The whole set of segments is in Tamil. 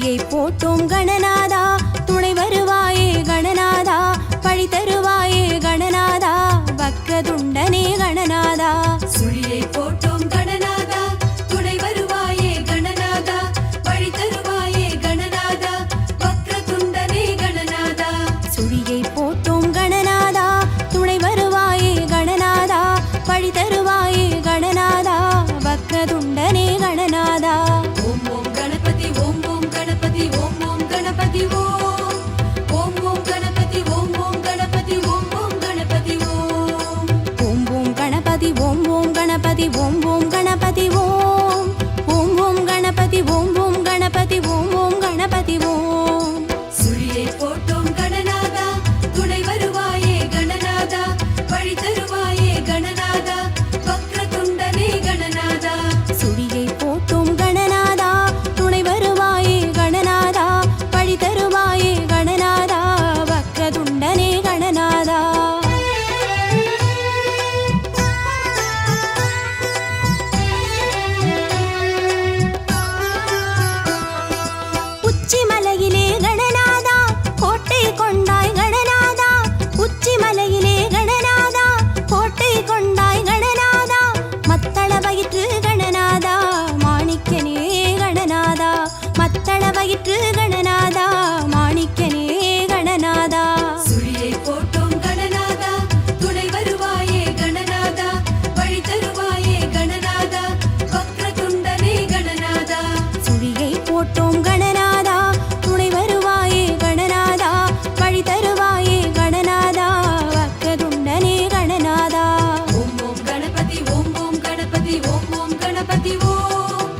சுழியை போட்டோம் கணநாதா துணை வருவாயே கணநாதா பழி தருவாயே கணநாதா வக்ரதுண்டனே கணநாதா சுழியை போட்டோம் கணநாதா துணை வருவாயே கணநாதா பழி தருவாயே கணநாதா வக்ரதுண்டனே கணநாதா சுழியை போட்டோம் கணநாதா துணை வருவாயே கணநாதா பழி தருவாயே கணநாதா வக்ரதுண்டனே கணநாதா ஓம் ஓம் கணபதி ஓம் ஓம் கணபதி ஓம் ஓம் கணபதி ஓம் ஓம் ஓம் கணபதி ஓம் ஓம் கணபதி ஓம் ஓம் கணபதி ஓம் ஓம் ஓம் கணபதி ஓம் ஓம் கணபதி ஓம் ஓம் கணபதி ஓம் ஓம் ஓம் கணபதி ஓம் ஓம் கணபதி ஓம் ஓம் கணபதி ஓம் சுழியை போட்டோம் கணநாதா துணை வருவாயே கணநாதா பழி தருவாயே கணநாதா வக்ரதுண்டனே கணநாதா சுழியை போட்டோம் கணநாதா துணை வருவாயே கணநாதா பழி தருவாயே கணநாதா வக்ரதுண்டனே கணநாதா உச்சிமலையிலே கணநாதா கோட்டை கொண்டாய் கணநாதா உச்சிமலையிலே கணநாதா கோட்டை கொண்டாய் கணநாதா மத்தள வயிற்று கணநாதா மாணிக்கனே கணநாதா மத்தள வயிற்று கணநாதா மாணிக்கனே கணநாதா சுழியை போட்டோம் கணநாதா துணை வருவாயே கணநாதா பழி தருவாயே கணநாதா வக்ரதுண்டனே கணநாதா சுழியை போட்டோம் கணநாதா துணை வருவாயே கணநாதா பழி தருவாயே கணநாதா வக்ரதுண்டனே கணநாதா ஓம் ஓம் கணபதி ஓம் ஓம் கணபதி ஓம் ஓம் கணபதி ஓம்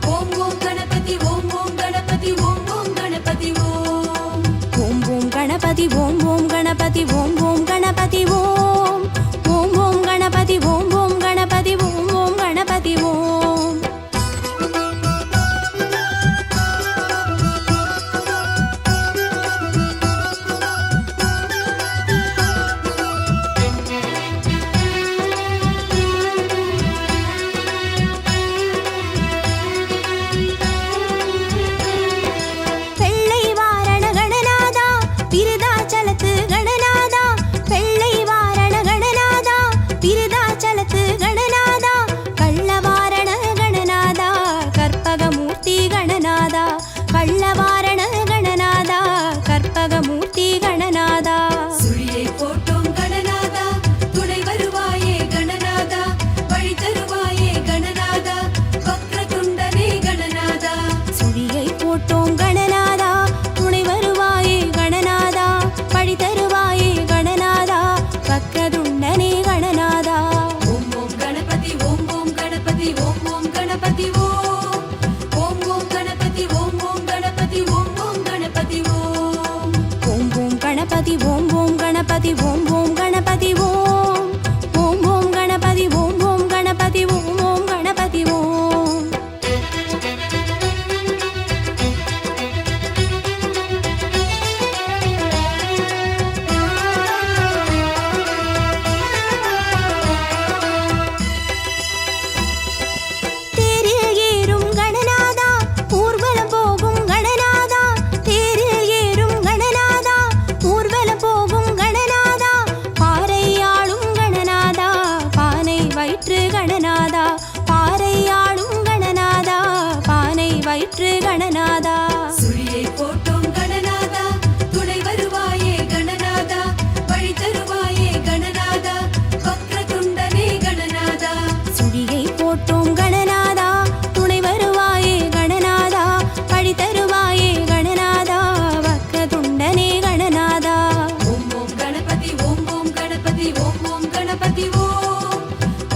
ஓம் ஓம் கணபதி ஓம் ஓம் கணபதி ஓம் ஓம் கணபதி ஓம் ஓம் ஓம் கணபதி ஓம் ஓம் கணபதி ஓம் ஓம் கணபதி ஓம் ஓம் ஓம் கணபதி ஓம் ஓம் கணபதி ஓம் ஓம் கணபதி ஓம் வெள்ளை வாரண கணநாதா விருதாச்சலத்து கணநாதா வெள்ளை வாரண கணநாதா விருதாச்சலத்து கணநாதா கள்ளவாரண கணநாதா கற்பகமூர்த்தி கணநாதா கள்ளவாரண கணநாதா கற்பகமூர்த்தி கணநாதா சுழியை போட்டோம் கணநாதா துணை வருவாயே கணநாதா பழி தருவாயே கணநாதா வக்ரதுண்டனே கணநாதா சுழியை போட்டோம் கணநாதா துணை வருவாயே கணநாதா பழி தருவாயே கணநாதா வக்ரதுண்டனே கணநாதா ஓம் ஓம் கணபதி ஓம் ஓம் கணபதி ஓம் ஓம் கணபதி ஓம் ஓம் ஓம் கணபதி ஓம் ஓம் கணபதி ஓம் ஓம் கணபதி ஓம் ஓம் ஓம் கணபதி ஓம் ஓம் கணபதி ஓம் ஓம் கணபதி ஓம் ஓம் ஓம் கணபதி ஓம் ஓம் கணபதி ஓம் ஓம் கணபதி ஓம் தேரில் ஏறும் கணநாதா ஊர்வலம் போகும் கணநாதா தேரில் ஏறும் கணநாதா ஊர்வலம் போகும் கணநாதா பாறையாளும் கணநாதா பானை வயிற்று கணநாதா பாறையாளும் கணநாதா பானை வயிற்று கணநாதா சுழியை போட்டோம் கணநாதா துணை வருவாயே கணநாதா பழி தருவாயே கணநாதா வக்ரதுண்டனே கணநாதா சுழியை போட்டோம் கணநாதா துணை வருவாயே கணநாதா பழி தருவாயே கணநாதா வக்ரதுண்டனே கணநாதா ஓம் ஓம் கணபதி ஓம் ஓம் கணபதி ஓம் ஓம் கணபதி ஓம்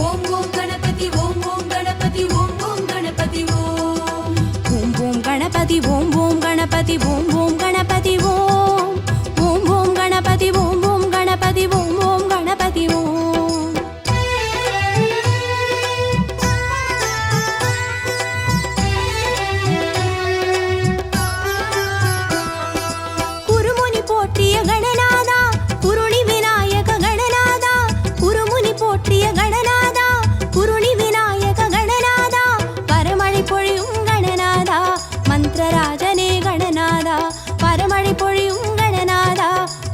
ஓம் ஓம் கணபதி ஓம் ஓம் கணபதி ஓம் ஓம் கணபதி ஓம் ஓம் ஓம் கணபதி ஓம் ஓம் கணபதி ஓம் ஓம் கணபதி ஓம் ஓம் ஓம் கணபதி ஓம் ஓம் கணபதி ஓம் ஓம் கணபதி ஓம் குருமுனி போற்றிய கணநாதா குருணி விநாயக கணநாதா குருமுனி போற்றிய கணநாதா குருணி விநாயக கணநாதா வரமழை பொழியும் கணநாதா மந்திரராஜனே கணநாதா கணநாதா பரமழை பொழியும் கணநாதா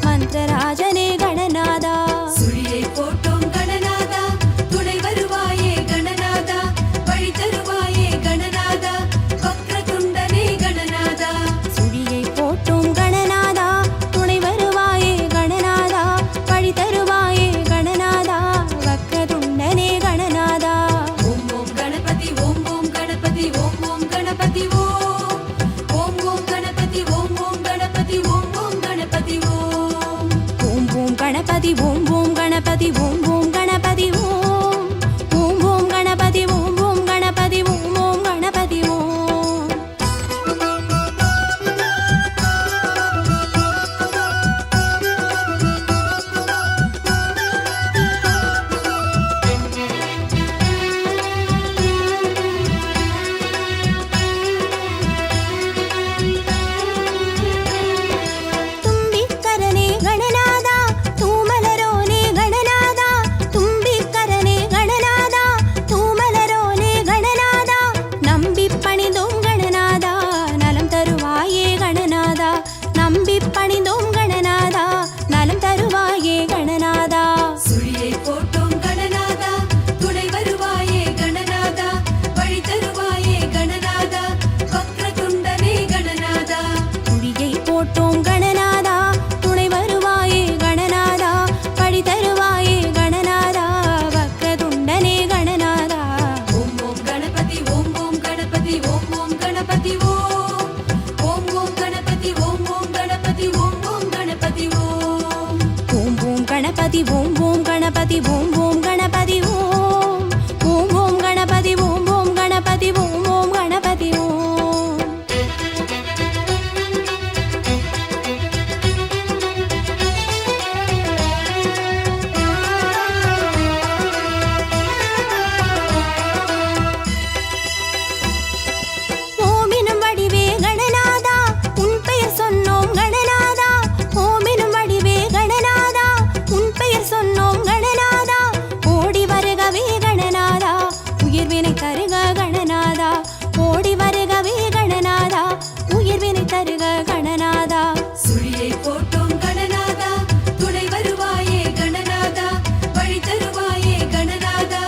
மந்திரராஜனே கணநாதா சுழியை போட்டோம் கணநாதா துணை வருவாயே கணநாதா வழி தருவாயே கணநாதா வக்ரதுண்டனே கணநாதா சுழியை போட்டோம் கணநாதா துணை வருவாயே கணநாதா வழி தருவாயே கணநாதா வக்ரதுண்டனே கணநாதா ஓம் ஓம் கணபதி ஓம் ஓம் கணபதி ஓம் ஓம் கணபதி ஓம் ஓம் ஓம் கணபதி ஓம் ஓம் கணபதி ஓம் ஓம் கணபதி ஓம் ஓம் ஓம் கணபதி ஓம் ஓம் கணபதி ஓம் ஓம் கணபதி ஓம் ஓம் ஓம் கணபதி ஓம் ஓம் கணபதி ஓம் ஓம் கணபதி ஓம் தும்பிக்கரனே கணநாதா தூமலரோனே கணநாதா தும்பிக்கரனே கணநாதா தூமலரோனே கணநாதா நம்பி பணிந்தோம் கணநாதா நலம் தருவாயே கணநாதா நம்பி பணிந்தோம் கணநாதா நலம் தருவாயே கணநாதா சுழியை போட்டோம் கணநாதா துணை வருவாயே கணநாதா வழி தருவாயே கணநாதா வக்ரதுண்டனே கணநாதா குழியை போட்டோம் கணநாதா துணை வருவாயே கணநாதா படி தருவாயே கணநாதா வக்ரதுண்டனே கணநாதா ஓம் ஓம் கணபதி ஓம் ஓம் கணபதி ஓம் ஓம் கணபதி ஓம் ஓம் ஓம் கணபதி ஓம் ஓம் கணபதி ஓம் ஓம் கணபதி ஓம் ஓம் ஓம் கணபதி ஓம் ஓம் கணபதி ஓம் ஓம் கணபதி ஓம் ஓம் ஓம் கணபதி ஓம் ஓம் கணபதி ஓம் ஓம் கணபதி ஓம் ஓமினும் வடிவே கணநாதா உன் பெயர் சொன்னோம் கணநாதா ஓமினும் வடிவே கணநாதா உன் பெயர் சொன்னோம் கணநாதா ஓடி வருகவே கணநாதா உயிர்வினை தருக கணநாதா ஓடி வருகவே கணநாதா உயிர்வினை தருக கணநாதா சுழியை போட்டோம் கணநாதா துணை வருவாயே கணநாதா வழி தருவாயே கணநாதா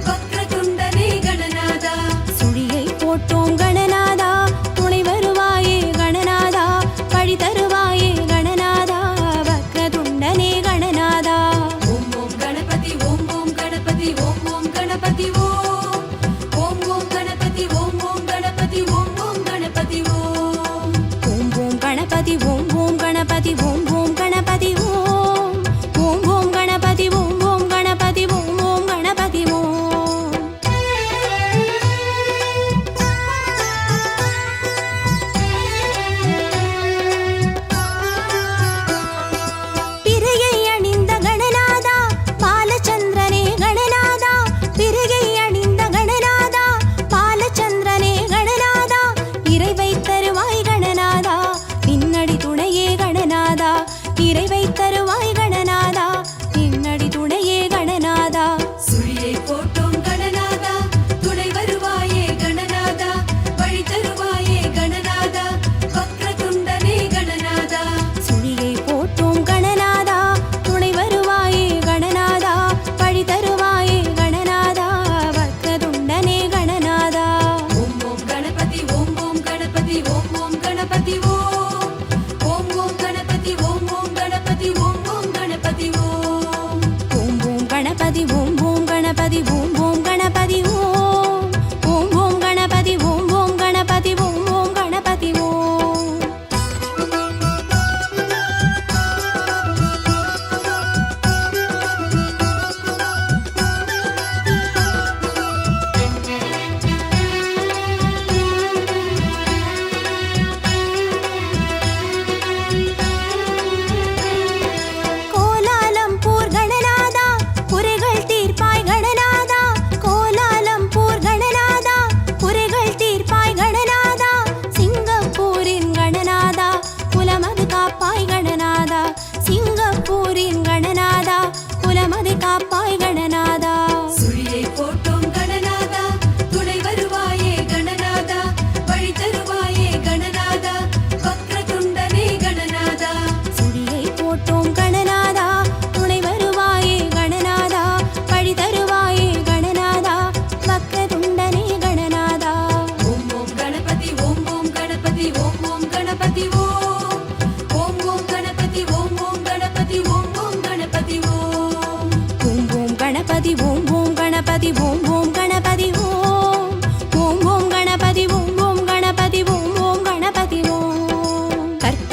வக்ரதுண்டனே கணநாதா சுழியை போட்டோம் கணநாதா துணை வருவாயே கணநாதா பழி தருவாயே கணநாதா வக்ரதுண்டனே கணநாதா ஓம் ஓம் கணபதி ஓம் ஓம் கணபதி ஓம் ஓம் கணபதி ஓம் ஓம் ஓம் கணபதி ஓம் ஓம் கணபதி ஓம் ஓம் கணபதி ஓம் ஓம் ஓம் கணபதி ஓம் ஓம் கணபதி ஓம்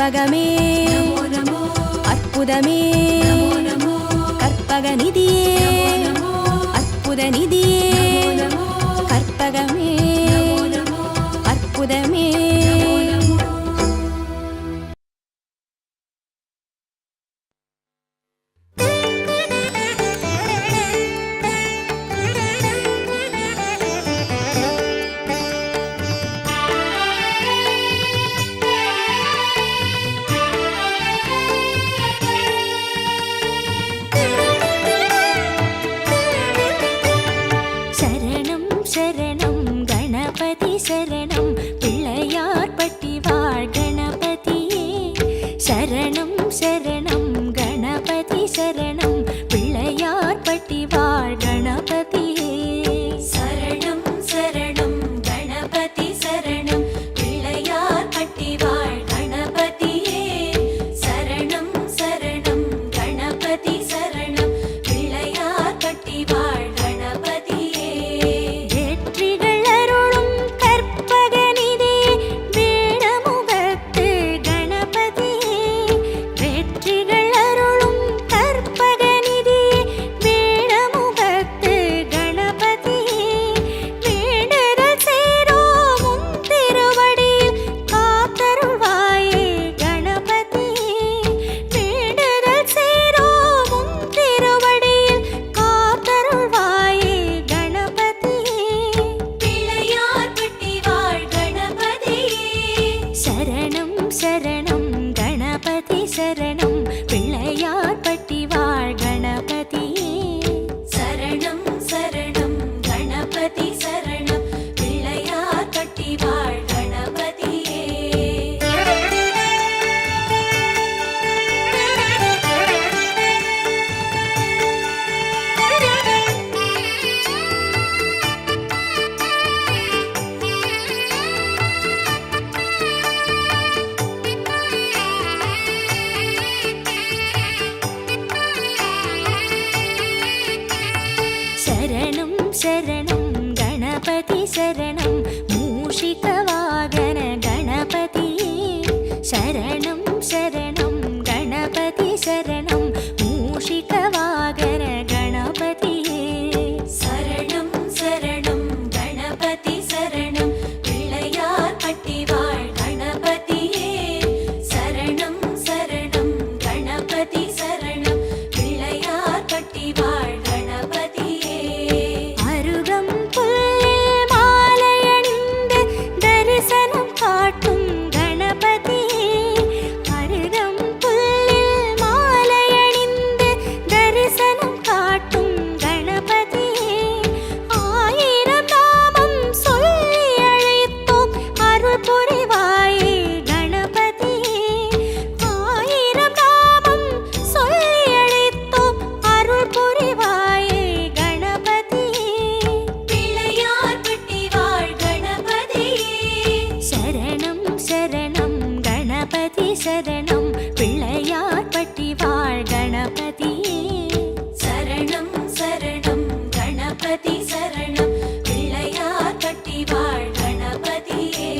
கற்பகமே நமோ நமோ அற்புதமே நமோ நமோ கற்பக நிதியே நமோ அற்புத நிதியே நமோ கற்பகமே நமோ அற்புதமே நமோ சரணம் சரணம் கணபதி சரணம் பிள்ளையார்பட்டி வாழ் கணபதியே சரணம் சரணம் கணபதி சரணம் பிள்ளையார்பட்டி வாழ் கணபதியே சரணம் சரணம் கணபதி சரணம் பிள்ளையார்பட்டி வாழ் கணபதியே சரணம் சரணம் கணபதி சரணம் பிள்ளையார்பட்டி வாழ் கணபதியே வெற்றிகள் அருளும் கற்பகநிதி வேடமுகத்து கணபதியே வெற்றிகள் அருளும் கற்பகநிதி வேடமுகத்து கணபதியே வேண்டுதல் சேரோமும் திருவடியில் காத்தருள்வாயே கணபதியே வேண்டுதல் சேரோமும் திருவடியில் காத்தருள்வாயே கணபதியே பிள்ளையார்பட்டி வாழ் கணபதியே சரணம் சரணம் கணபதி சரணம் பிள்ளையார்பட்டி வாழ் கணபதியே சரணம் சரணம் கணபதி சரணம் பிள்ளையார்பட்டி வாழ் கணபதியே சரணம் சரணம் கணபதி சரணம் மூஷிக வாகன கணபதியே சரணம் சரணம் கணபதி சரணம் மூஷிக வாகன கணபதியே சரணம் சரணம் கணபதி சரணம் பிள்ளையார்பட்டி வாழ் கணபதியே சரணம் சரணம் கணபதி சரணம் பிள்ளையார்பட்டி வாழ் கணபதியே அருகம் புல்லில் மாலையணிந்து தரிசனம் காட்டும் கணபதியே அருகம் புல்லில் மாலையணிந்து தரிசனம் காட்டும் கணபதியே ஆயிரம் நாமம் சொல்லி அழைத்தோம் அருள் புரிவாயே கணபதியே ஆயிரம் நாமம் சொல்லி அழைத்தோம் அருள் புரிவாயே கணபதியே பிள்ளையார்பட்டி வாழ் கணபதியே சரணம் சரணம் கணபதி சரணம் பிள்ளையார்பட்டி வாழ் கணபதியே சரணம் சரணம் கணபதி சரணம் பிள்ளையார்பட்டி வாழ் கணபதியே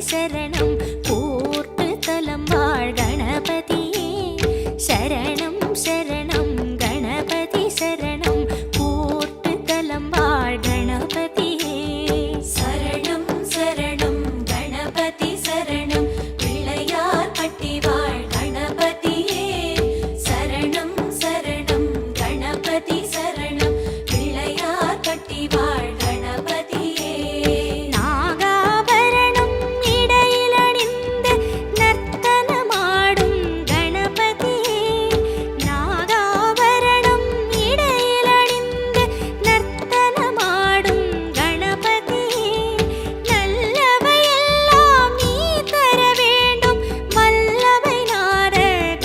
சரணம் போர்த்து தலம் வாழ் கணபதியே சரணம் சரணம் கணபதி சரணம் போர்த்து தலம் வாழ் கணபதியே சரணம் சரணம் கணபதி சரணம் பிள்ளையார் பட்டி வாழ் கணபதியே சரணம் சரணம் கணபதி சரணம் பிள்ளையார் பட்டி வாழ் கணபதியே நாகாபரணம் இடையிலணிந்து நர்த்தனமாடும் கணபதியே நாகாபரணம் இடையிலணிந்து நர்த்தனமாடும் கணபதியே நல்லவையெல்லாம் நீ தர வேண்டும் வல்லவை நாத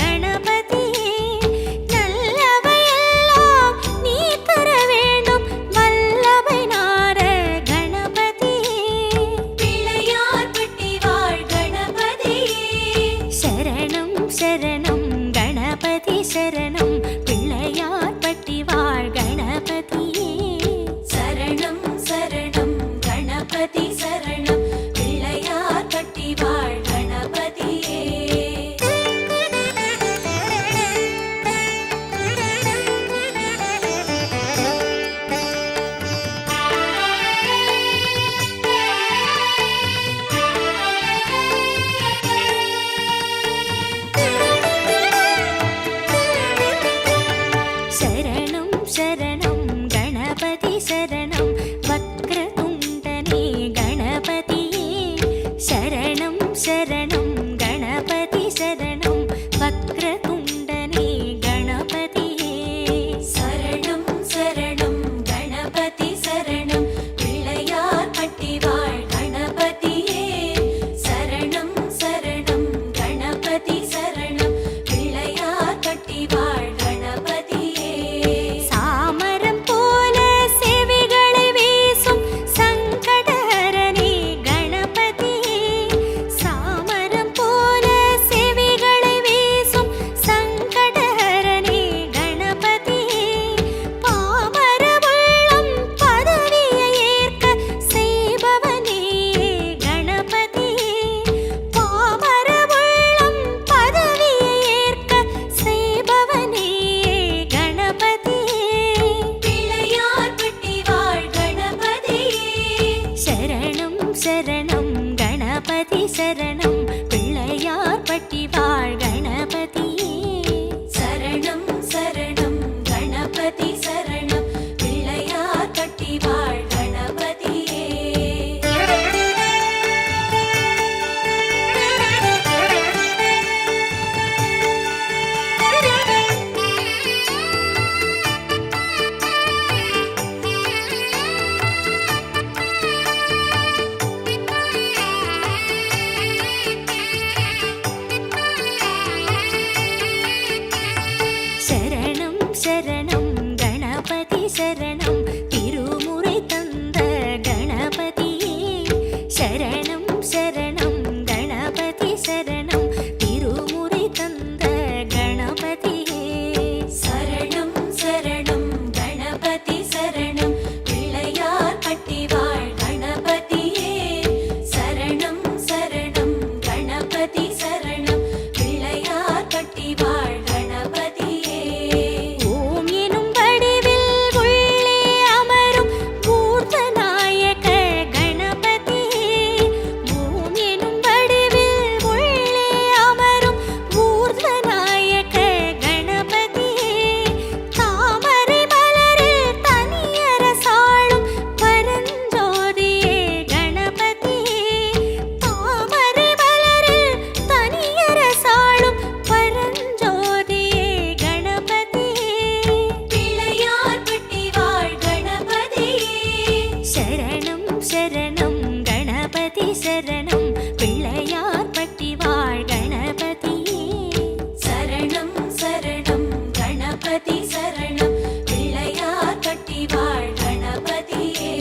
கணபதியே நல்லவையெல்லாம் நீ தர வேண்டும் வல்லவை நாத கணபதியே பிள்ளையார் பட்டி வாழ் கணபதியே சரணம் சரணம் கணபதி சரணம் பிள்ளையார் பட்டி வாழ் கணபதியே சரணம் சரணம் கணபதி சரணம் பிள்ளையார் பட்டி வாழ் கணபதியே சரணம் சரணம் கணபதி சரணம் வக்ரதுண்டனே கணபதியே சரணம் சரணம் கணபதி சரணம் வக்ரதுண்டனே கணபதியே சரணம் சரணம் கணபதி சரணம் பிள்ளையார் பட்டி வாழ் கணபதியே சரணம் சரணம் கணபதி சரணம் பிள்ளையார் பட்டி வாழ் கணபதியே சாமரம் போல செவிகளை வீசும் சங்கடஹரனே கணபதியே சாமரம் போல செவிகளை வீசும் சங்கடஹரனே கணபதியே பாமர உள்ளம் பதவியை ஏற்க செய்பவனே கணபதியே பாமர உள்ளம் பதவியை ஏற்க செய்பவனே கணபதியே பிள்ளையார் பட்டி வாழ் கணபதியே சரணம் சரணம் கணபதி சரணம் பிள்ளையார் பட்டி வாழ் கணபதியே சரணம் சரணம் கணபதி சரணம் பிள்ளையார் பட்டி வாழ் கணபதியே சரணம் சரணம் கணபதி சரணம் திருமுறை தந்த கணபதியே சரணம் சரணம் கணபதி சரணம் திருமுறை தந்த கணபதியே சரணம் சரணம் கணபதி சரணம் பிள்ளையார் பட்டி வாழ் கணபதியே சரணம் சரணம் கணபதி சரணம் பிள்ளையார் பட்டி வாழ் கணபதியே ஓம் எனும் வடிவில் உள்ளே அமரும் பூர்வநாயக கணபதியே ஓம் எனும் வடிவில் உள்ளே அமரும் பூர்வநாயக கணபதியே தாமரை மலரில் தனியரசாளும் பரஞ்சோதியே கணபதியே தாமரை மலரில் தனியரசாளும் பரஞ்சோதியே கணபதியே பிள்ளையார் பட்டி வாழ் கணபதியே சரணம் சரணம் கணபதி சரணம் பிள்ளையார் பட்டி வாழ் கணபதியே சரணம் சரணம் கணபதி சரணம் பிள்ளையார் பட்டி வாழ் கணபதியே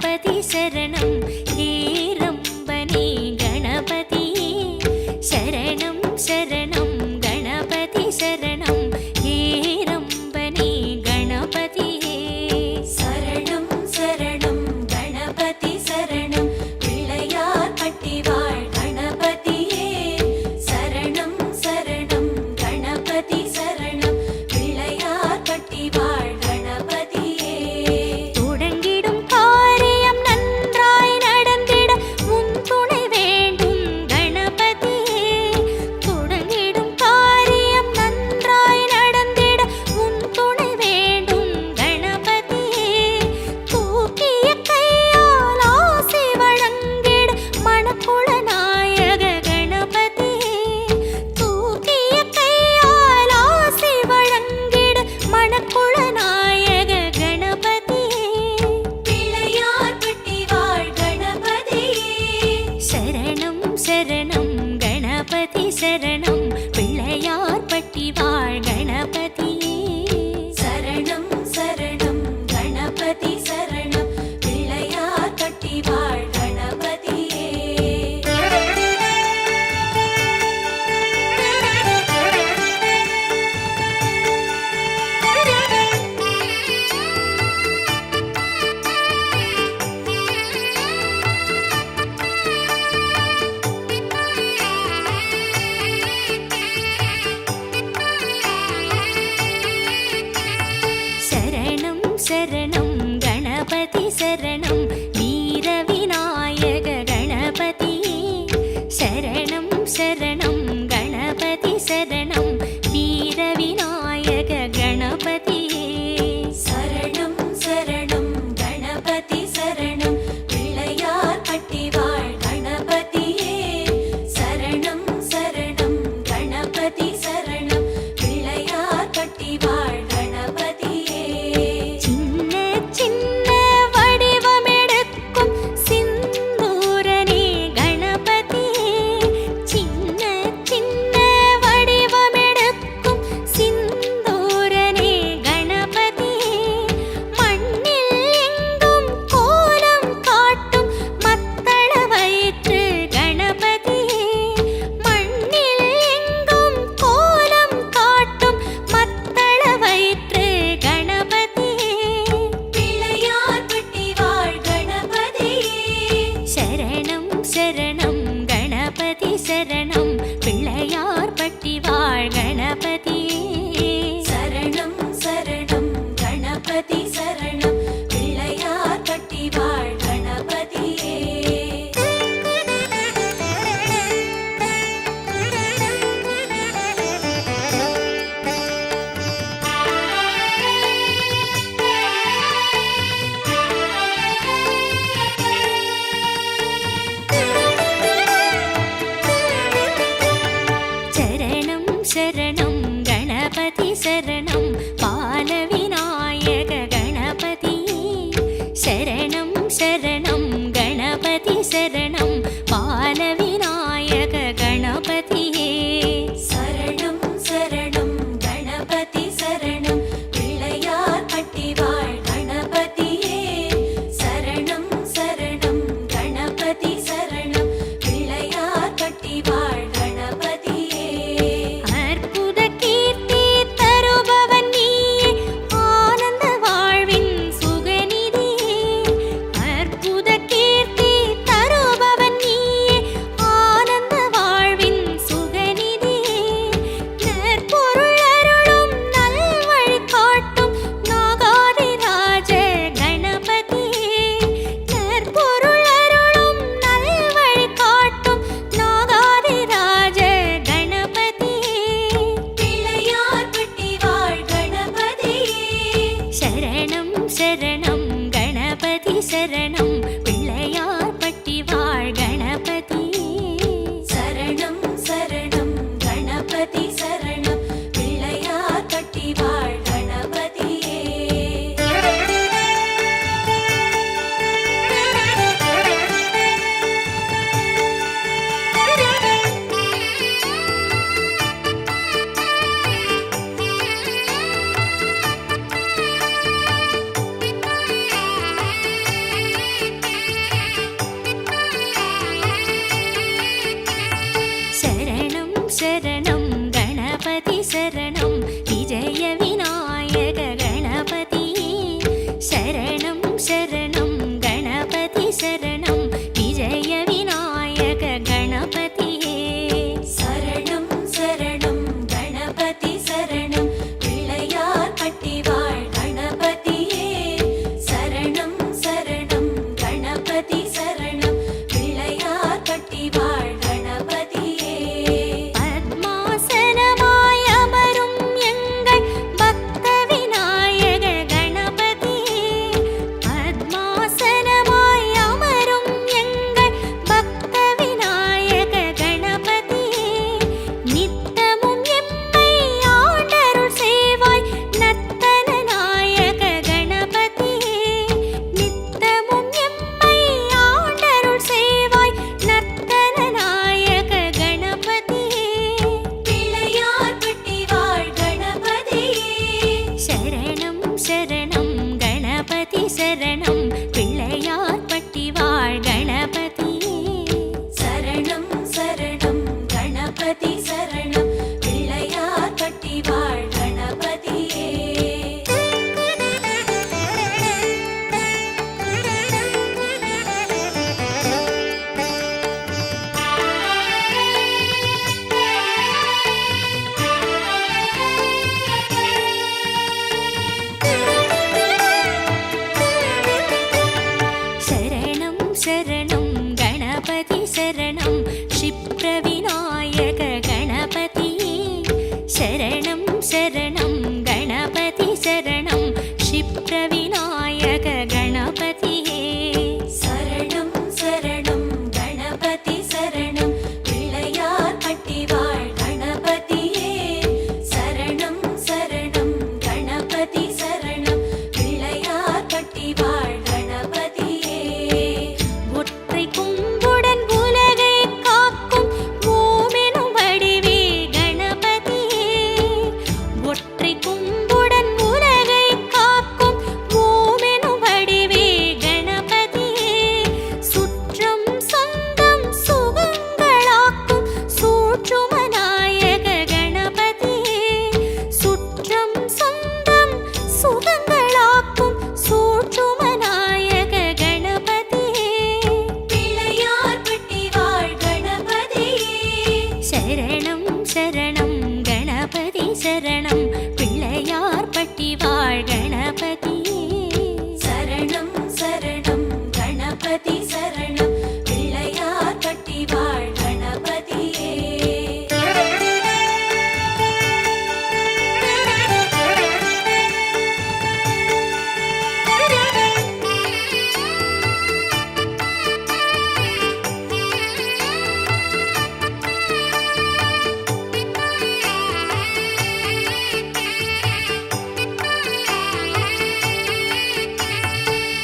गणपति शरणं हेरम्बने गणपति शरणं शरणं गणपति शरणं हेरम्बने गणपति சரணம் சரணம் கணபதி சரணம் பிள்ளையார் பட்டி வாழ் கணபதியே சரணம் சரணம் கணபதி சரணம் பிள்ளையார் பட்டி வாழ் கணபதியே தொடங்கிடும் காரியம் நன்றாய் நடந்திட உன் துணை வேண்டும் கணபதியே தொடங்கிடும் காரியம் நன்றாய் நடந்திட உன் துணை வேண்டும் கணபதியே தூக்கிய கையால் ஆசி வழங்கிட மணக்குள நாயக கணபதியே தூக்கிய கையால் ஆசி வழங்கிட மணக்குள நாயக கணபதியே பிள்ளையார் பட்டி வாழ் கணபதியே சரணம் சரணம் கணபதி சரணம் பிள்ளையார் பட்டி வாழ் கணபதியே சரணம் சரணம் கணபதி சரணம் பிள்ளையார் பட்டி வாழ் கணபதியே சரணம் சரணம் கணபதி சரணம் வீர விநாயக கணபதியே சரணம் சரணம் கணபதி சரணம் வீர விநாயக கணபதியே சரணம் சரணம் கணபதி சரணம் பிள்ளையார் பட்டி வாழ் கணபதியே சரணம் சரணம் கணபதி சரணம் பிள்ளையார் பட்டி வாழ் கணபதியே சின்ன சின்ன வடிவமெடுக்கும் சிந்தூரனே கணபதியே சின்ன சின்ன வடிவமெடுக்கும் சிந்தூரனே கணபதியே மண்ணில் எங்கும் கோலம் காட்டும் மத்தள வயிற்று கணபதியே மண்ணில் எங்கும் கோலம் காட்டும் மத்தள வயிற்று கணபதியே பிள்ளையார் பட்டி வாழ் கணபதியே சரணம் சரணம் கணபதி சரணம் பிள்ளையார் பட்டி வாழ் கணபதியே சரணம் சரணம் கணபதி சரணம் பிள்ளையார் பட்டி வாழ் கணபதியே சரணம் சரணம் கணபதி சரணம் பால விநாயக கணபதியே சரணம் சரணம் கணபதி சரணம் பால விநாயக கணபதியே சரணம் சரணம் கணபதி சரணம் பிள்ளையார் பட்டி வாழ் கணபதியே சரணம் சரணம் கணபதி சரணம் பிள்ளையார் பட்டி வாழ் கணபதியே அற்புத கீர்த்தி தருபவன் நீயே ஆனந்த வாழ்வின் சுகநிதியே அற்புத கீர்த்தி தருபவன் நீயே ஆனந்த வாழ்வின் சுகநிதியே நற்பொருள் அருளும் நல்வழி காட்டும் நாகாதிராஜ கணபதியே நற்பொருள் அருளும் நல்வழி காட்டும் நாகாதிராஜ கணபதியே பிள்ளையார் பட்டி வாழ் கணபதியே சரணம் சரணம் கணபதி சரணம் பிள்ளையார் பட்டி வாழ் கணபதியே சரணம் சரணம் கணபதி சரணம் பிள்ளையார் பட்டி வாழ் கணபதியே शरणं गणपति शरणं क्षिप्रविनायक गणपतिये शरणं शरणं गणपति शरणं क्षिप्रविनायक गणपतिये சரணம் சரணம் கணபதி சரணம் பிள்ளையார் பட்டி வாழ் கணபதியே சரணம் சரணம் கணபதி சரணம் பிள்ளையார் பட்டி வாழ் கணபதியே ஒற்றை கும்புடன் உலகை காக்கும் ஓமெனும் வடிவே கணபதியே ஒற்றை கும்புடன் உலகை காக்கும் ஓமெனும் வடிவே கணபதியே சுற்றம் சொந்தம் சுகங்களாக்கும் சூட்சுமநாயக கணபதியே சுற்றம் சொந்தம் சுகங்களாக்கும் சூட்சுமநாயக கணபதியே பிள்ளையார் பட்டி வாழ் கணபதியே சரணம் சரணம் கணபதி சரணம் பிள்ளையார் பட்டி வாழ் கணபதியே சரணம் சரணம் கணபதி சரணம் பிள்ளையார் பட்டி வாழ் கணபதியே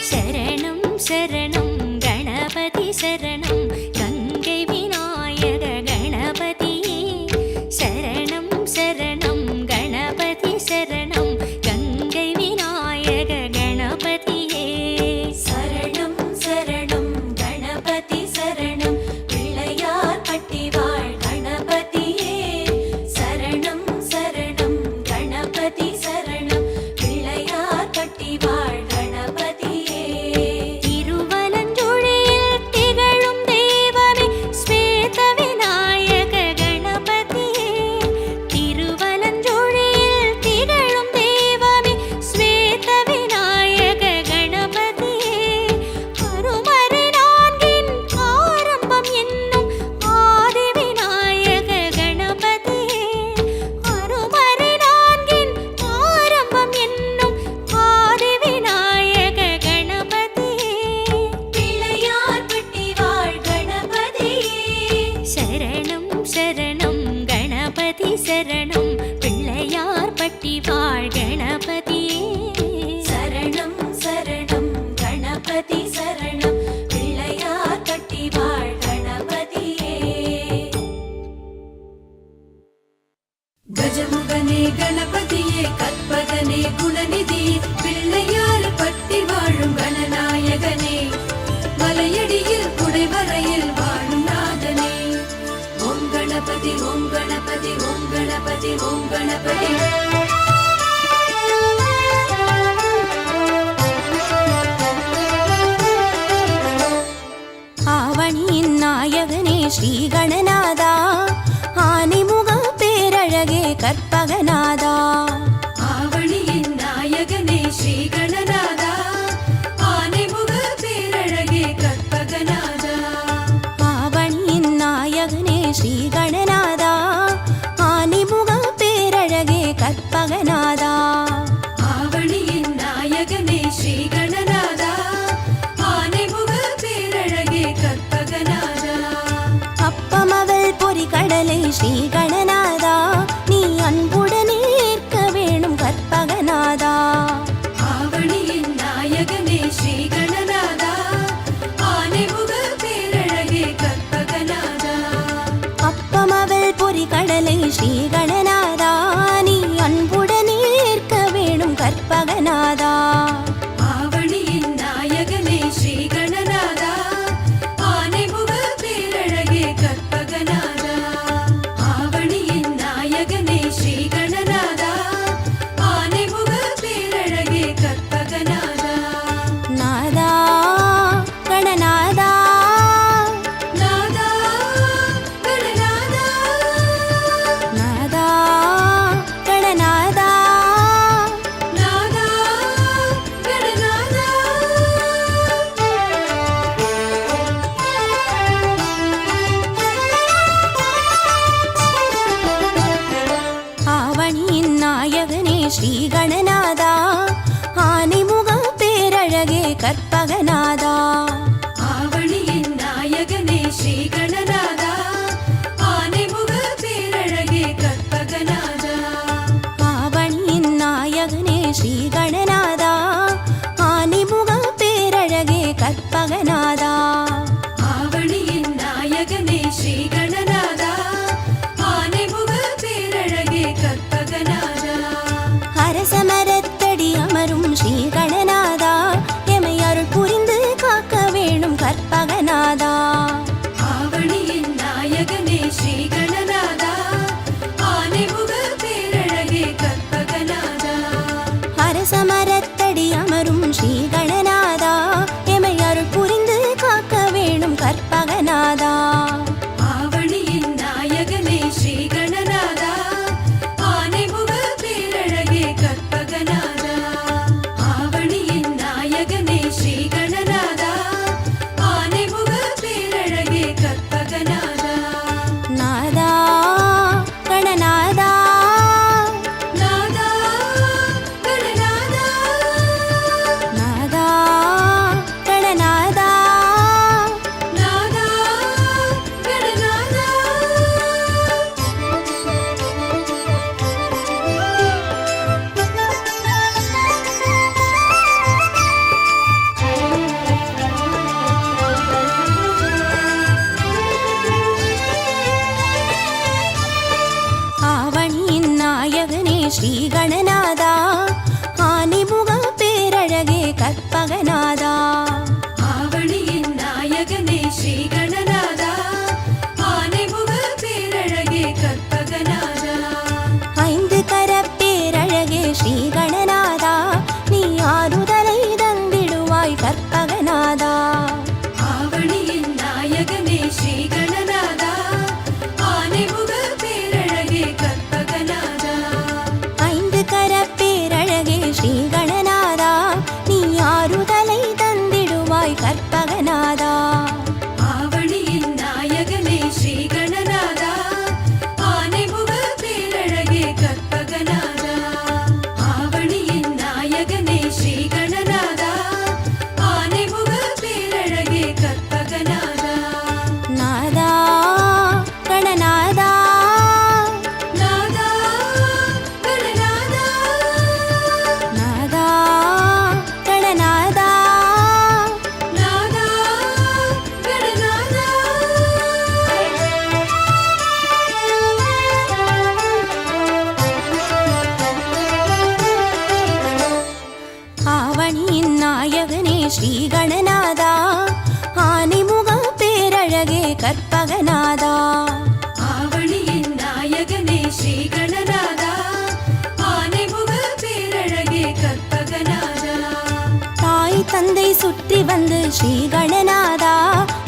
शरणं शरणं गणपति शरणं गङ्गै विनायक गणपतिये शरणं शरणं गणपति शरणं गङ्गै विनायक गणपतिये சரணம் சரணம் கணபதி சரணம் பிள்ளையார் பட்டி வாழ் கணபதியே சரணம் சரணம் கணபதி சரணம் பிள்ளையார் பட்டி வாழ் கணபதியே திருவலஞ்சுழியில் திகழும் தெய்வமே ஸ்வேத விநாயக கணபதியே திருவலஞ்சுழியில் திகழும் தெய்வமே ஸ்வேத விநாயக கணபதியே அருமறை நான்கின் ஆரம்பம் என்னும் ஆதி விநாயக கணபதியே அருமறை நான்கின் ஆரம்பம் என்னும் ஆதி விநாயக கணபதியே பிள்ளையார் பட்டி வாழ் கணபதியே சரணம் சரணம் கணபதி சரணம் பிள்ளையார் பட்டி வாழ் கணபதியே சரணம் சரணம் கணபதி சரணம் பிள்ளையார் பட்டி வாழ் கணபதியே கஜமுகனே கணபதியே கற்பகனே குணநிதி பிள்ளையார் பட்டி வாழும் கணநாயகனே மலையடியில் குடைவரையில் வாழும் நாதனே ஓம் கணபதி ஓம் கணபதி ஓம் கணபதி ஓம் கணபதி ஆவணியின் நாயகனே ஸ்ரீ கணநாதா ஆனைமுக பேரழகே கற்பகநாதா ஆவணியின் நாயகனே ஸ்ரீ கணநாதா ஆனைமுக பேரழகே கற்பகநாதா ஆவணியின் நாயகனே ஸ்ரீ கணநாதா ஆனைமுக பேரழகே கற்பகநாதா ஆவணியின் நாயகனே ஸ்ரீ கணநாதா ஆனைமுக பேரழகே கற்பகநாதா அப்பமவள் பொறிகடலை ஸ்ரீ கணநாதா நீ அன்புடனே ஏற்க வேணும் கற்பகநாதா ஆவணியின் நாயகனே ஸ்ரீ கணநாதா ஆனைமுக பேரழகே கற்பகநாதா அப்பமவள் பொறிகடலை ஸ்ரீ கணநாதா நீ அன்புடனே ஏற்க வேணும் கற்பகநாதா ஆவணியின் நாயகனே ஸ்ரீ கணநாதா ஆனைமுக பேரழகே கற்பகநாதா ஆவணியின் கற்பகநாதா. ஆவணியின் நாயகனே ஸ்ரீ கணநாதா, ஆனைமுக பேரழகே கற்பகநாதா. அரசமரத்தடி அமரும் ஸ்ரீ கணநாதா, எமை அருள் புரிந்து காக்க வேணும் கற்பகநாதா. ஆவணியின் நாயகனே ஸ்ரீ கணநாதா, ஆனைமுக பேரழகே கற்பகநாதா. அரசமரத்தடி அமரும் ஸ்ரீ கணநாதா, எமை அருள் புரிந்து காக்க வேணும் கற்பகநாதா. ஆவணியின் நாயகனே ஸ்ரீ கணநாதா, ஆனைமுக பேரழகே கற்பகநாதா. ஆவணியின் நாயகனே ஸ்ரீ கணநாதா, ஆனைமுக பேரழகே கற்பகநாதா. நாதா கணநாதா, நாதா கணநாதா, நாதா கணநாதா, நாதா கணநாதா. ஆவணியின் நாயகனே ஸ்ரீ கணநாதா, ஆனைமுக பேரழகே கற்பகநாதா. ஆவணியின் நாயகனே ஸ்ரீ கணநாதா, ஆனைமுக பேரழகே கற்பகநாதா. ஐந்து கரப்பேரழகே ஸ்ரீ கணநாதா, நீ ஆறுதலை தந்திடுவாய் கற்பகநாதா. ஆவணியின் நாயகனே ஸ்ரீ கணநாதா, ஆனைமுக பேரழகே கற்பகநாதா. ஐந்து கரப்பேரழகே ஸ்ரீ கணநாதா, நீ ஆறுதலை தந்திடுவாய் கற்பகநாதா. ஆவணியின் நாயகனே ஸ்ரீ கணநாதா, ஆனைமுக பேரழகே கற்பகநாதா. ஆவணியின் நாயகனே ஸ்ரீ கணநாதா, ஆனைமுக பேரழகே கற்பகநாதா. நாதா கணநாதா, நாதா கணநாதா, நாதா கணநாதா, நாதா கணநாதா. ஆவணியின் நாயகனே ஸ்ரீ கணநாதா, ஆனைமுக பேரழகே கற்பகநாதா. ஆவணியின் நாயகனே ஸ்ரீ கணநாதா, ஆனைமுக பேரழகே கற்பகநாதா. தாய் தந்தை சுற்றி வந்து ஸ்ரீ கணநாதா,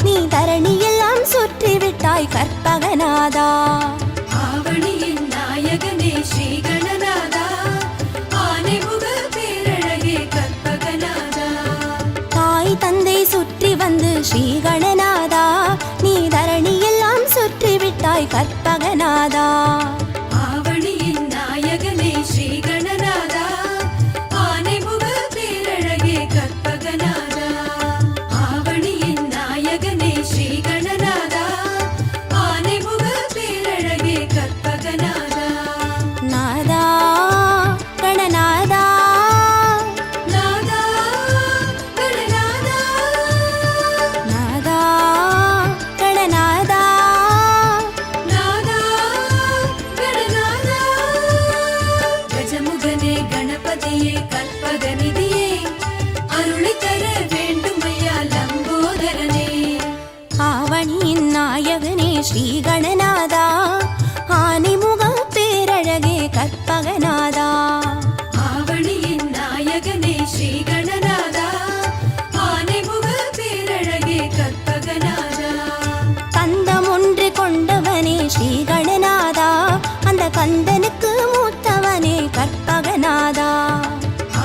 நீ தரணியெல்லாம் சுற்றி விட்டாய் கற்பகநாதா. ஆவணியின் நாயகனே ஸ்ரீ கணநாதா, ஆனைமுக பேரழகே கற்பகநாதா. தாய் தந்தை சுற்றி வந்து ஸ்ரீ கணநாதா, நீ தரணியெல்லாம் சுற்றி விட்டாய் கற்பகநாதா. ஆவணியின் நாயகனே ஸ்ரீ கணநாதா, ஆனைமுக பேரழகே கற்பகநாதா. ஆவணியின் நாயகனே ஸ்ரீ கணநாதா, ஆனைமுக பேரழகே கற்பகநாதா. நாதா கணநாதா, நாதா கணநாதா, நாதா கணநாதா, நாதா கணநாதா. கஜமுகனே கணபதியே கற்பகநிதியே, அருளை தர வேண்டுமையா லம்போதரனே. ஆவணியின் நாயகனே ஸ்ரீ கணநாதா, ஆனைமுக பேரழகே கற்பகநாதா. ஆவணியின் நாயகனே ஸ்ரீ கணநாதா, ஆனைமுக பேரழகே கற்பகநாதா. கந்தம் ஒன்று கொண்டவனே ஸ்ரீ கணநாதா, அந்த கந்தனுக்கு மூத்தவனே கற்பகநாதா.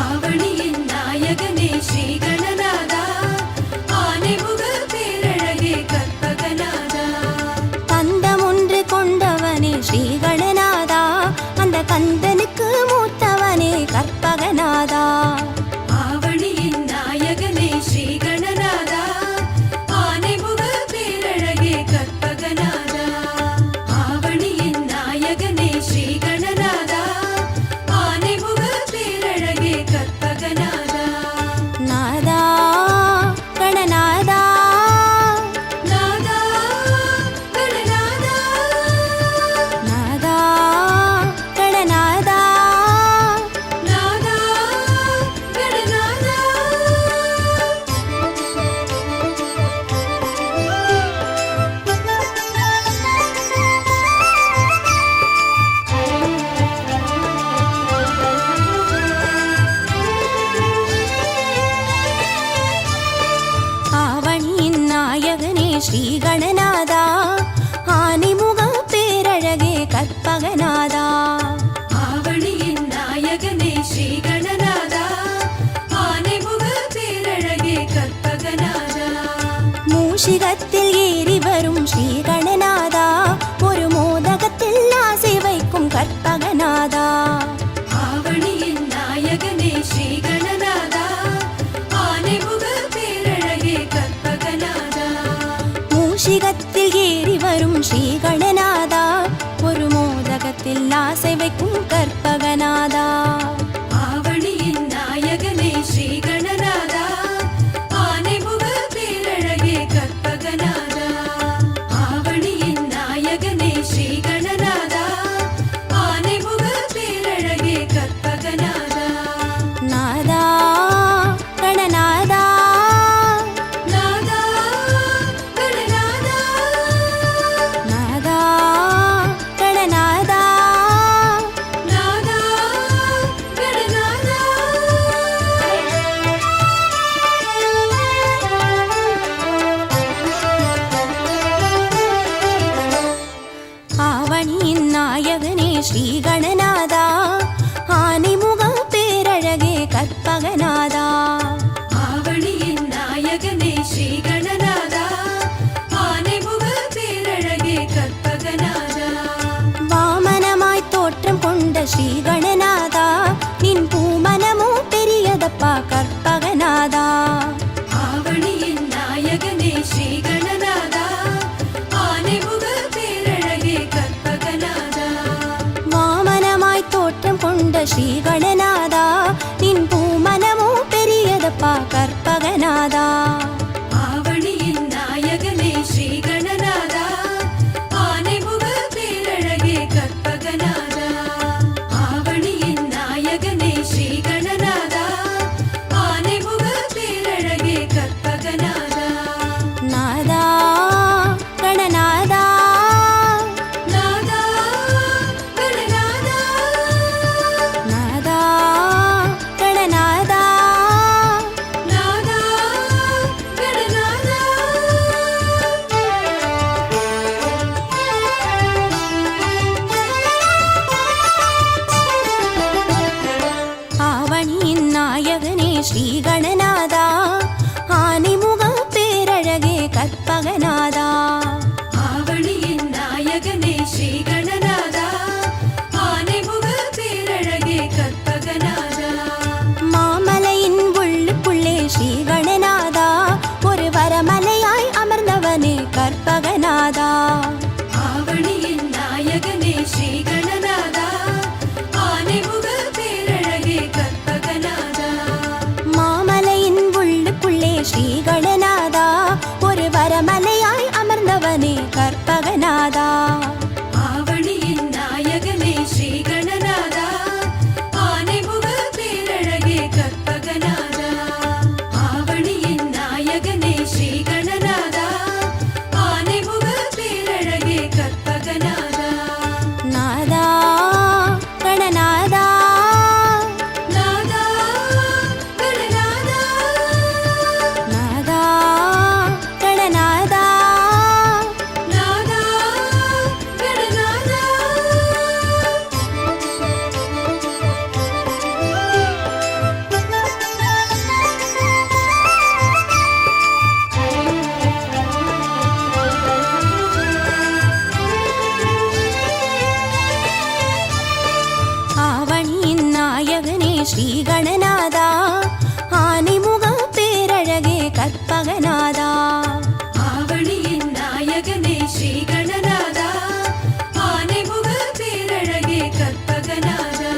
ஆவணியின் நாயகனே ஸ்ரீ கணநாதா, ஆனைமுக பேரழகே கற்பகநாதா. கந்தம் ஸ்ரீ கணநாதா ஆனைமுக பேரழகே கற்பகநாதா ஆவணியின் நாயகனே ஸ்ரீ கணநாதா ஆனைமுக பேரழகே கற்பகநாதா மூஷிகத்தில் ஏறி வரும் ஸ்ரீ கணநாதா ஒரு மோதகத்தில் ஆசை வைக்கும் கற்பகநாதா ஆவணியின் நாயகனே ஸ்ரீ கணநாதா ஆனைமுக பேரழகே கற்பகநாதா மூஷிகத்தில் ஏறி வரும் ஸ்ரீ கணநாதா ஒரு மோதகத்தில் ஆசை வைக்கும் கற்பகநாதா ஆவணியின் நாயகனே ஸ்ரீ கணநாதா ஆனைமுக பேரழகே கற்பகநாதா ஆவணியின் நாயகனே ஸ்ரீ கணநாதா ஆனைமுக பேரழகே கற்பகநாதா நாதா கணநாதா நாதா கணநாதா நாதா கணநாதா நாதா கணநாதா ஆவணியின் நாயகனே ஸ்ரீ கணநாதா ஆனைமுக பேரழகே கற்பகநாதா ஆவணியின் நாயகனே ஸ்ரீ கணநாதா ஆனைமுக பேரழகே கற்பகநாதா வாமனமாய் தோற்றம் கொண்ட ஸ்ரீ கணநாதா நின் பூமனமோ பெரியதப்பா கற்பகநாதா ஆவணியின் நாயகனே ஸ்ரீ கணநாதா ஆனைமுக பேரழகே கற்பகநாதா வாமனமாய் தோற்றம் கொண்ட ஸ்ரீ கணநாதா நின் பூமனமோ பெரியதப்பா கற்பகநாதா ஆவணியின் நாயகனே ஸ்ரீ கணநாதா ஆனைமுக பேரழகே கற்பகநாதா ஆவணியின் நாயகனே ஸ்ரீ கணநாதா ஆனைமுக பேரழகே கற்பகநாதா நாதா கணநாதா நாதா கணநாதா நாதா கணநாதா நாதா கணநாதா ஆவணியின் நாயகனே ஸ்ரீ கணநாதா ஆனைமுக பேரழகே கற்பகநாதா ஆவணியின் நாயகனே ஸ்ரீ கணநாதா ஆனைமுக பேரழகே கற்பகநாதா மாமலையின் உள்ளுக்குள்ளே ஸ்ரீ கணநாதா ஒரு வரமலையாய் அமர்ந்தவனே கற்பகநாதா ஆவணியின் நாயகனே ஸ்ரீ கணநாதா ஆனைமுக பேரழகே கற்பகநாதா மாமலையின் உள்ளுக்குள்ளே ஸ்ரீ கணநாதா ஒரு வரமலையாய் அமர்ந்தவனே கற்பகநாதா ஆவணியின் நாயகனே ஸ்ரீ கணநாதா ஆனைமுக பேரழகே கற்பகநாதா ஆவணியின் நாயகனே ஸ்ரீ கணநாதா ஆனைமுக பேரழகே கற்பகநாதா நாதா கணநாதா நாதா கணநாதா நாதா கணநாதா நாதா கணநாதா ஆவணியின் நாயகனே ஸ்ரீ கணநாதா ஆனைமுக பேரழகே கற்பகநாதா ஆவணியின் நாயகனே ஸ்ரீ கணநாதா ஆனைமுக பேரழகே கற்பகநாதா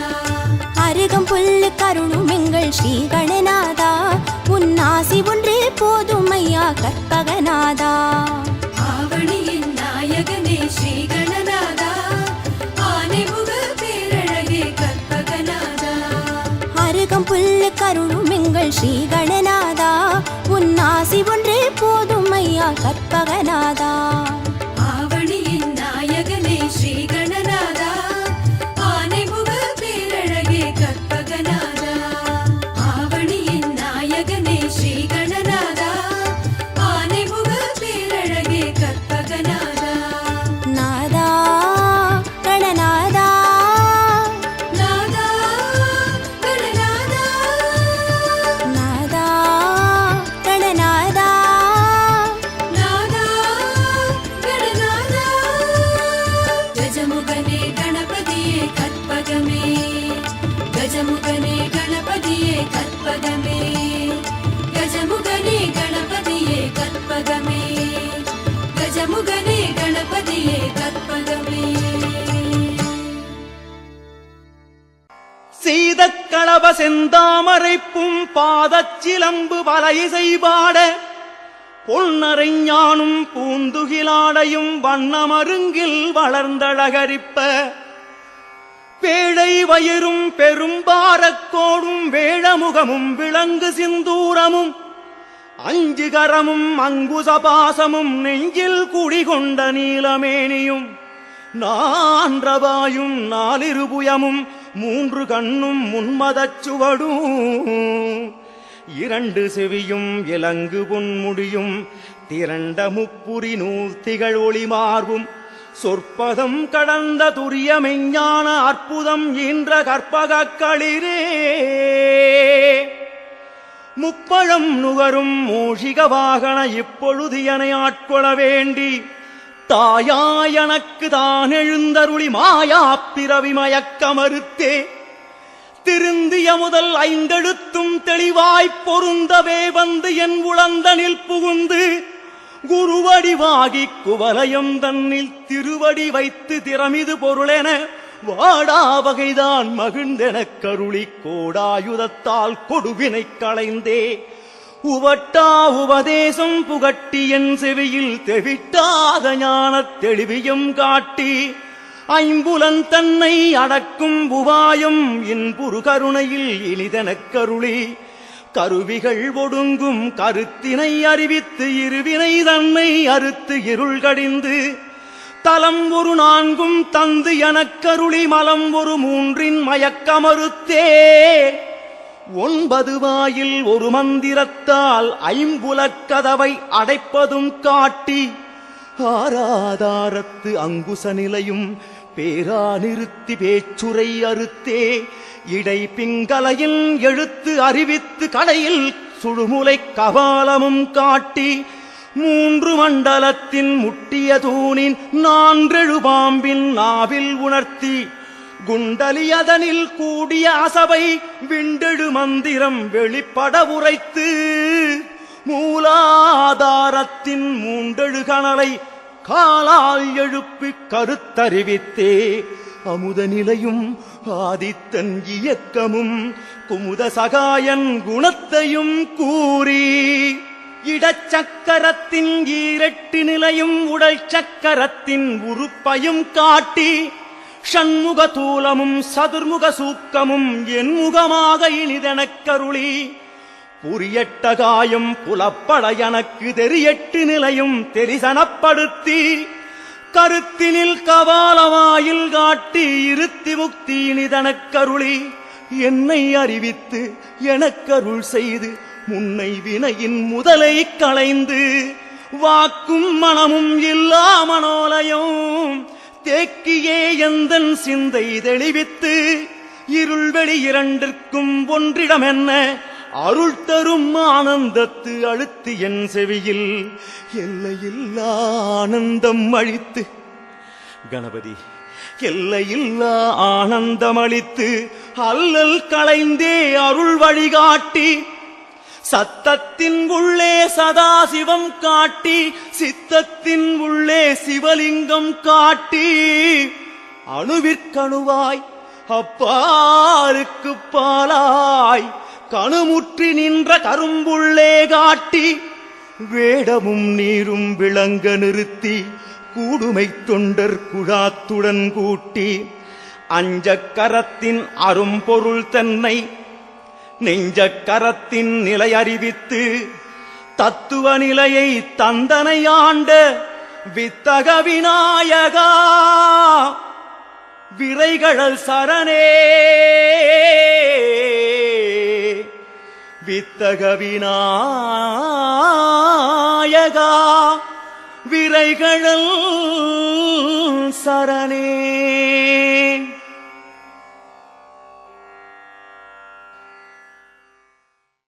அருகம் புல்லு கருணும் எங்கள் ஸ்ரீ கணநாதா உன் ஆசி ஒன்றே போதும் ஐயா கற்பகநாதா ஆவணியின் நாயகனே ஸ்ரீ கணநாதா ஆனைமுக பேரழகே கற்பகநாதா அருகம் புல்லு கருணும் எங்கள் ஸ்ரீ கணநாதா உன் ஆசி ஒன்றே போதும் ஐயா கற்பகநாதா ஆவணியின் நாயகனே ஸ்ரீ கணநாதா ஆனைமுக பேரழகே கற்பகநாதா ஆவணியின் நாயகனே ஸ்ரீ கணநாதா ஆனைமுக பேரழகே கற்பகமே கஜமுகனே கணபதியே கற்பகமே சீதக்களப செந்தாமரைப்பும் பாதச்சிலம்பு வலையிசை பாட பொன்னரை ஞானும் பூந்துகிலாடையும் வண்ணமருங்கில் வளர்ந்தழகரிப்ப பேழை வயிறும் பெரும்பாரக்கோடும் வேழமுகமும் விலங்கு சிந்தூரமும் அஞ்சுகரமும் அங்குசபாசமும் நெஞ்சில் குடிகொண்ட நீலமேனியும் நான்றவாயும் நாலிருபுயமும் மூன்று கண்ணும் முன்மதச் சுவடும் இரண்டு செவியும் இலங்கு பொன்முடியும் திரண்ட முப்புரி நூத்திகள் ஒளி மார்பும் சொற்பதம் கடந்த துரிய மெஞ்ஞான அற்புதம் ஈன்ற கற்பகக் களிரே முப்பழம் நுகரும் மூஷிக வாகன இப்பொழுது என ஆட்கொள்ள வேண்டி தாயாயனக்கு தான் எழுந்தருளி மாயா பிறவி மயக்கமறுத்தே திருந்திய முதல் ஐந்தெழுத்தும் தெளிவாய்ப் பொருந்தவே வந்து என் உளந்தனில் புகுந்து குருவடிவாகி குவலயம் தன்னில் திருவடி வைத்து திறமிது பொருளென வாடா வகைதான் மகிழ்ந்தெனக் கருளி கோடாயுதத்தால் கொடுவினை களைந்தே உவட்டா உபதேசம் புகட்டி என் செவியில் தெவிட்டாத ஞானத் தெளிவியும் காட்டி ஐம்புலன் தன்னை அடக்கும் உபாயம் இன்புறு கருணையில் இனிதெனக் கருளி கருவிகள் ஒடுங்கும் கருத்தினை அறிவித்து இருவினை தன்னை அறுத்து இருள் கடிந்து தலம் ஒரு நான்கும் தந்து எனக்கருளி மலம் ஒரு மூன்றின் மயக்கமறுத்தே 9 வாயில் ஒரு மந்திரத்தால் ஐம்புலக்கதவை அடைப்பதும் காட்டி ஆராதாரத்து அங்குச நிலையும் பேரா நிறுத்தி பேச்சுரை அறுத்தே இடை பிங்கலையில் எழுத்து அறிவித்து கடையில் சுழுமுலை கபாலமும் காட்டி 3 மண்டலத்தின் முட்டிய தூணின் 4 பாம்பின் நாவில் உணர்த்தி குண்டலியதனில் கூடிய அசபை விண்டெழு மந்திரம் வெளிப்பட உரைத்து மூலாதாரத்தின் 3 கணலை காலால் எழுப்பி கருத்தறிவித்தே அமுத நிலையும் ஆதித்தன் இயக்கமும் குமுத சகாயன் குணத்தையும் கூறி இடச்சக்கரத்தின் 8 நிலையும் உடல் சக்கரத்தின் உறுப்பையும் காட்டி ஷண்முக தூலமும் சதுர்முக சூக்கமும் என் முகமாக இனிதெனக் கருளி புரியட்ட காயம் புலப்பட எனக்கு தெரியட்டு நிலையும் தெரிசனப்படுத்தி கருத்தினில் கபாலவாயில் காட்டி இருத்தி முக்தி இனிதெனக் கருளி என்னை அறிவித்து எனக்கருள் செய்து முன்னை வினையின் முதலை களைந்து வாக்கும் மனமும் இல்லா மனோலயம் தேக்கியே எந்தன் சிந்தை தெளிவித்து இருள்வெளி இரண்டிற்கும் ஒன்றிடம் என்ன அருள் தரும் ஆனந்தத்து அழுத்து என் செவியில் எல்லையில்லா ஆனந்தம் அளித்து கணபதி எல்லையில்லா ஆனந்தம் அளித்து அல்லல் களைந்தே அருள் வழிகாட்டி சத்தத்தின் உள்ளே சதாசிவம் காட்டி சித்தத்தின் உள்ளே சிவலிங்கம் காட்டி அணுவிற்கணுவாய் அப்பாருக்கு பாலாய் கணுமுற்றி நின்ற கரும்புள்ளே காட்டி வேடமும் நீரும் விளங்க நிறுத்தி கூடுமை தொண்டர் குழாத்துடன் கூட்டி அஞ்சக்கரத்தின் அரும்பொருள் தன்னை நெஞ்சக்கரத்தின் நிலை அறிவித்து தத்துவ நிலையை தந்தனை ஆண்ட வித்தக விநாயகா விரைகழல் சரணே வித்தக விநாயகா விரைகழல் சரணே